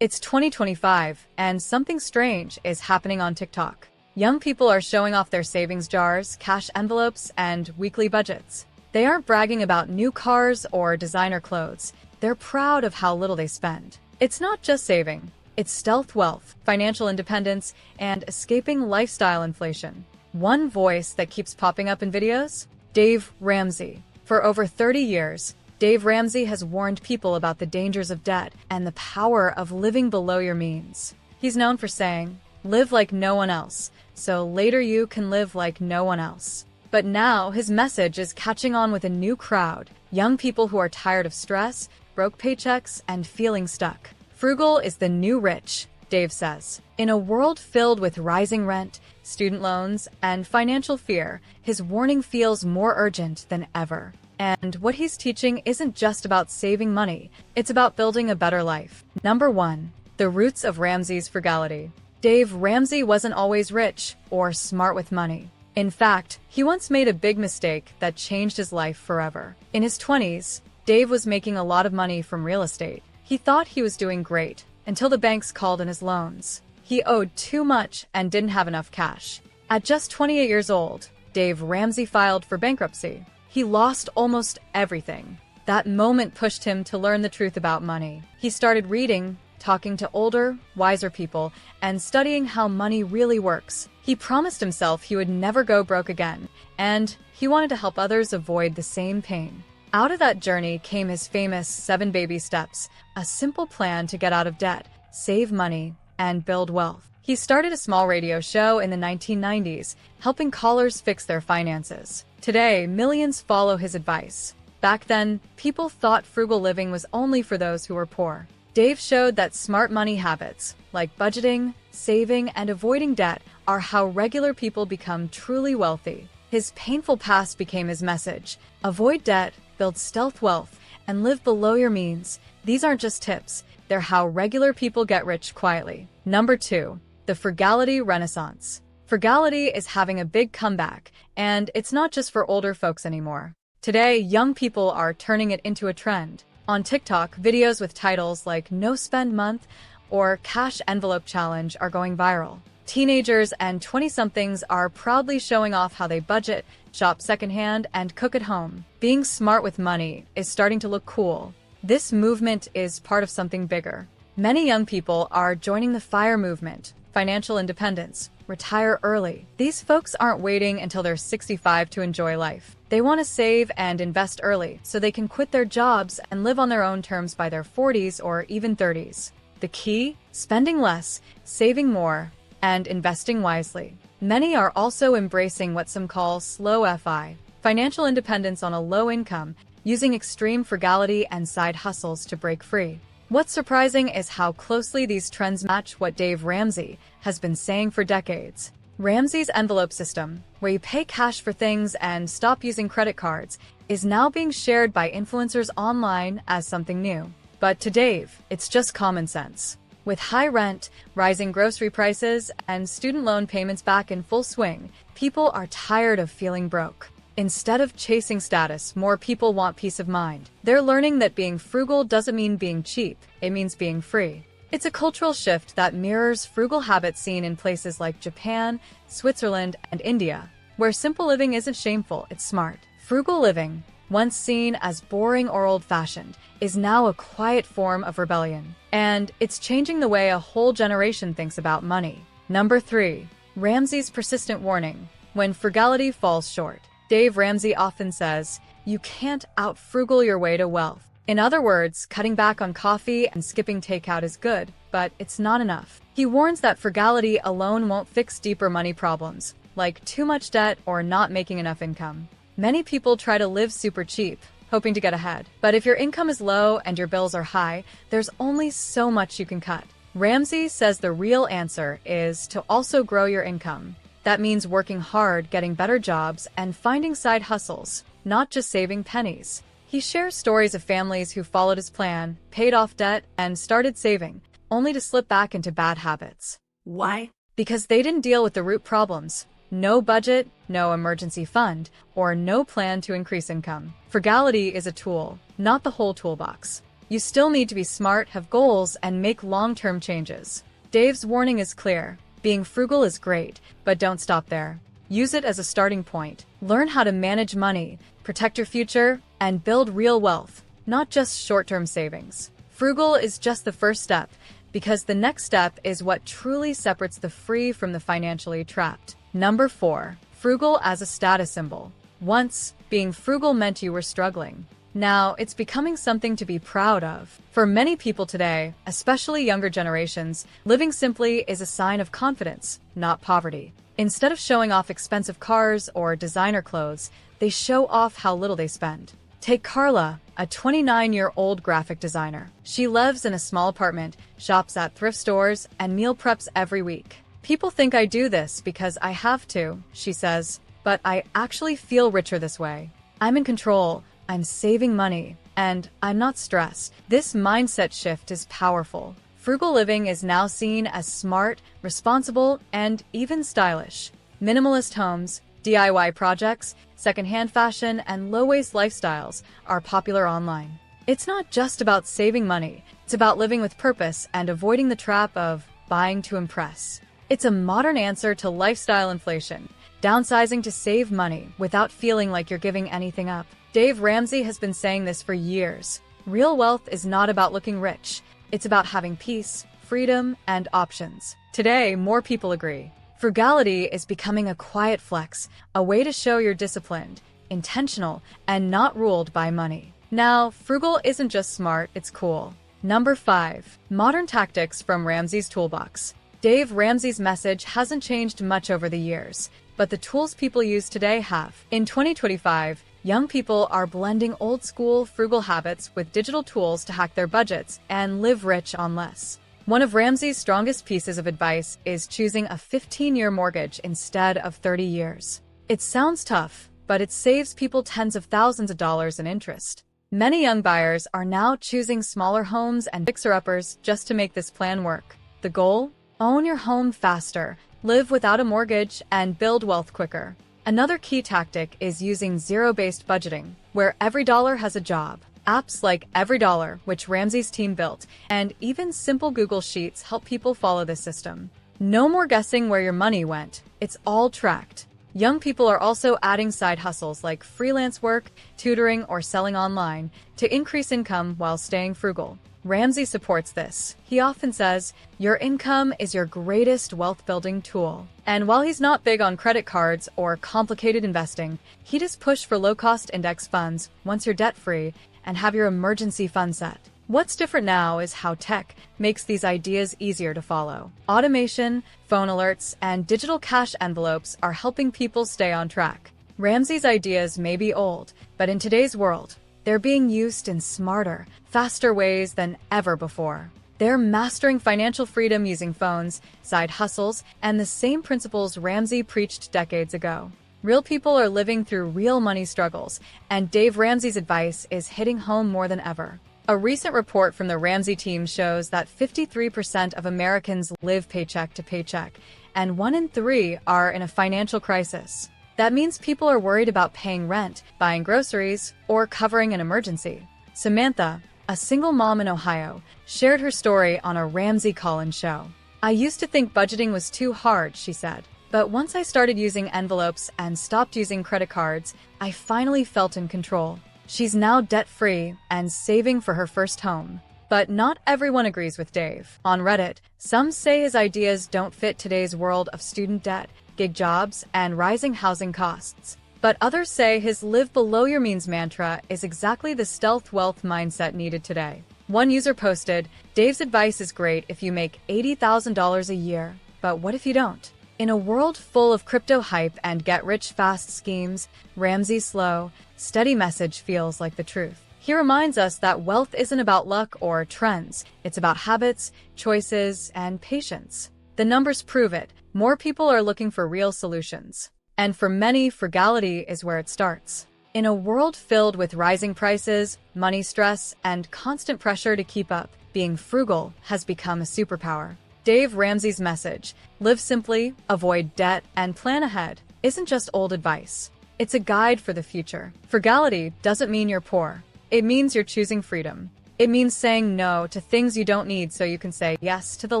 It's 2025, and something strange is happening on TikTok. Young people are showing off their savings jars, cash envelopes, and weekly budgets. They aren't bragging about new cars or designer clothes. They're proud of how little they spend. It's not just saving. It's stealth wealth, financial independence, and escaping lifestyle inflation. One voice that keeps popping up in videos? Dave Ramsey. For over 30 years, Dave Ramsey has warned people about the dangers of debt and the power of living below your means. He's known for saying, "Live like no one else, so later you can live like no one else." But now his message is catching on with a new crowd, young people who are tired of stress, broke paychecks, and feeling stuck. Frugal is the new rich, Dave says. In a world filled with rising rent, student loans, and financial fear, his warning feels more urgent than ever. And what he's teaching isn't just about saving money, it's about building a better life. Number 1. The roots of Ramsey's frugality. Dave Ramsey wasn't always rich or smart with money. In fact, he once made a big mistake that changed his life forever. In his 20s, Dave was making a lot of money from real estate. He thought he was doing great until the banks called in his loans. He owed too much and didn't have enough cash. At just 28 years old, Dave Ramsey filed for bankruptcy. He lost almost everything. That moment pushed him to learn the truth about money. He started reading, talking to older, wiser people, and studying how money really works. He promised himself he would never go broke again, and he wanted to help others avoid the same pain. Out of that journey came his famous 7 baby steps, a simple plan to get out of debt, save money, and build wealth. He started a small radio show in the 1990s, helping callers fix their finances. Today, millions follow his advice. Back then, people thought frugal living was only for those who were poor. Dave showed that smart money habits, like budgeting, saving, and avoiding debt, are how regular people become truly wealthy. His painful past became his message. Avoid debt, build stealth wealth, and live below your means. These aren't just tips, they're how regular people get rich quietly. Number 2. The frugality renaissance. Frugality is having a big comeback, and it's not just for older folks anymore. Today, young people are turning it into a trend. On TikTok, videos with titles like "No Spend Month" or "Cash Envelope Challenge" are going viral. Teenagers and 20-somethings are proudly showing off how they budget, shop secondhand, and cook at home. Being smart with money is starting to look cool. This movement is part of something bigger. Many young people are joining the FIRE movement, financial independence, retire early. These folks aren't waiting until they're 65 to enjoy life. They want to save and invest early so they can quit their jobs and live on their own terms by their 40s or even 30s. The key? Spending less, saving more, and investing wisely. Many are also embracing what some call slow FI, financial independence on a low income, using extreme frugality and side hustles to break free. What's surprising is how closely these trends match what Dave Ramsey has been saying for decades. Ramsey's envelope system, where you pay cash for things and stop using credit cards, is now being shared by influencers online as something new. But to Dave, it's just common sense. With high rent, rising grocery prices, and student loan payments back in full swing, people are tired of feeling broke. Instead of chasing status, more people want peace of mind. They're learning that being frugal doesn't mean being cheap, it means being free. It's a cultural shift that mirrors frugal habits seen in places like Japan, Switzerland, and India, where simple living isn't shameful, it's smart. Frugal living, once seen as boring or old-fashioned, is now a quiet form of rebellion. And it's changing the way a whole generation thinks about money. Number 3. Ramsey's persistent warning. When frugality falls short. Dave Ramsey often says, "You can't out-frugal your way to wealth." In other words, cutting back on coffee and skipping takeout is good, but it's not enough. He warns that frugality alone won't fix deeper money problems, like too much debt or not making enough income. Many people try to live super cheap, hoping to get ahead. But if your income is low and your bills are high, there's only so much you can cut. Ramsey says the real answer is to also grow your income. That means working hard, getting better jobs, and finding side hustles, not just saving pennies. He shares stories of families who followed his plan, paid off debt, and started saving, only to slip back into bad habits. Why? Because they didn't deal with the root problems. No budget, no emergency fund, or no plan to increase income. Frugality is a tool, not the whole toolbox. You still need to be smart, have goals, and make long-term changes. Dave's warning is clear. Being frugal is great, but don't stop there. Use it as a starting point. Learn how to manage money, protect your future, and build real wealth, not just short-term savings. Frugal is just the first step, because the next step is what truly separates the free from the financially trapped. Number 4. Frugal as a status symbol. Once, being frugal meant you were struggling. Now, it's becoming something to be proud of. For many people today, especially younger generations, living simply is a sign of confidence, not poverty. Instead of showing off expensive cars or designer clothes, they show off how little they spend. Take Carla, a 29-year-old graphic designer. She lives in a small apartment, shops at thrift stores, and meal preps every week. People think I do this because I have to, she says, but I actually feel richer this way. I'm in control, I'm saving money, and I'm not stressed. This mindset shift is powerful. Frugal living is now seen as smart, responsible, and even stylish. Minimalist homes, DIY projects, secondhand fashion, and low-waste lifestyles are popular online. It's not just about saving money, it's about living with purpose and avoiding the trap of buying to impress. It's a modern answer to lifestyle inflation, downsizing to save money without feeling like you're giving anything up. Dave Ramsey has been saying this for years. Real wealth is not about looking rich, it's about having peace, freedom, and options. Today, more people agree. Frugality is becoming a quiet flex, a way to show you're disciplined, intentional, and not ruled by money. Now, frugal isn't just smart, it's cool. Number 5. Modern tactics from Ramsey's toolbox. Dave Ramsey's message hasn't changed much over the years, but the tools people use today have. In 2025, young people are blending old-school frugal habits with digital tools to hack their budgets and live rich on less. One of Ramsey's strongest pieces of advice is choosing a 15-year mortgage instead of 30 years. It sounds tough, but it saves people tens of thousands of dollars in interest. Many young buyers are now choosing smaller homes and fixer-uppers just to make this plan work. The goal? Own your home faster, live without a mortgage, and build wealth quicker. Another key tactic is using zero-based budgeting, where every dollar has a job. Apps like Every Dollar, which Ramsey's team built, and even simple Google Sheets help people follow this system. No more guessing where your money went. It's all tracked. Young people are also adding side hustles like freelance work, tutoring, or selling online to increase income while staying frugal. Ramsey supports this. He often says, your income is your greatest wealth-building tool. And while he's not big on credit cards or complicated investing, he does push for low-cost index funds once you're debt-free and have your emergency fund set. What's different now is how tech makes these ideas easier to follow. Automation, phone alerts, and digital cash envelopes are helping people stay on track. Ramsey's ideas may be old, but in today's world, they're being used in smarter, faster ways than ever before. They're mastering financial freedom using phones, side hustles, and the same principles Ramsey preached decades ago. Real people are living through real money struggles, and Dave Ramsey's advice is hitting home more than ever. A recent report from the Ramsey team shows that 53% of Americans live paycheck to paycheck, and 1 in 3 are in a financial crisis. That means people are worried about paying rent, buying groceries, or covering an emergency. Samantha, a single mom in Ohio, shared her story on a Ramsey call-in show. I used to think budgeting was too hard, she said. But once I started using envelopes and stopped using credit cards, I finally felt in control. She's now debt-free and saving for her first home. But not everyone agrees with Dave. On Reddit, some say his ideas don't fit today's world of student debt, gig jobs, and rising housing costs. But others say his live below your means mantra is exactly the stealth wealth mindset needed today. One user posted, Dave's advice is great if you make $80,000 a year, but what if you don't? In a world full of crypto hype and get-rich-fast schemes, Ramsey's slow, steady message feels like the truth. He reminds us that wealth isn't about luck or trends. It's about habits, choices, and patience. The numbers prove it. More people are looking for real solutions. And for many, frugality is where it starts. In a world filled with rising prices, money stress, and constant pressure to keep up, being frugal has become a superpower. Dave Ramsey's message, live simply, avoid debt, and plan ahead, isn't just old advice. It's a guide for the future. Frugality doesn't mean you're poor. It means you're choosing freedom. It means saying no to things you don't need so you can say yes to the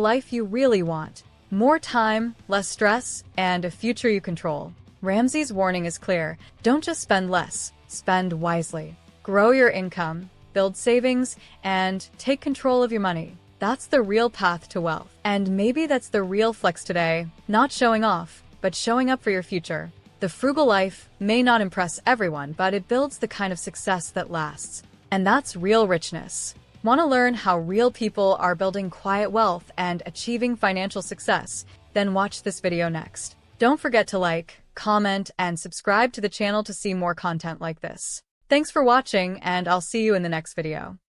life you really want. More time, less stress, and a future you control. Ramsey's warning is clear. Don't just spend less, spend wisely. Grow your income, build savings, and take control of your money. That's the real path to wealth. And maybe that's the real flex today. Not showing off, but showing up for your future. The frugal life may not impress everyone, but it builds the kind of success that lasts. And that's real richness. Want to learn how real people are building quiet wealth and achieving financial success? Then watch this video next. Don't forget to like, comment, and subscribe to the channel to see more content like this. Thanks for watching, and I'll see you in the next video.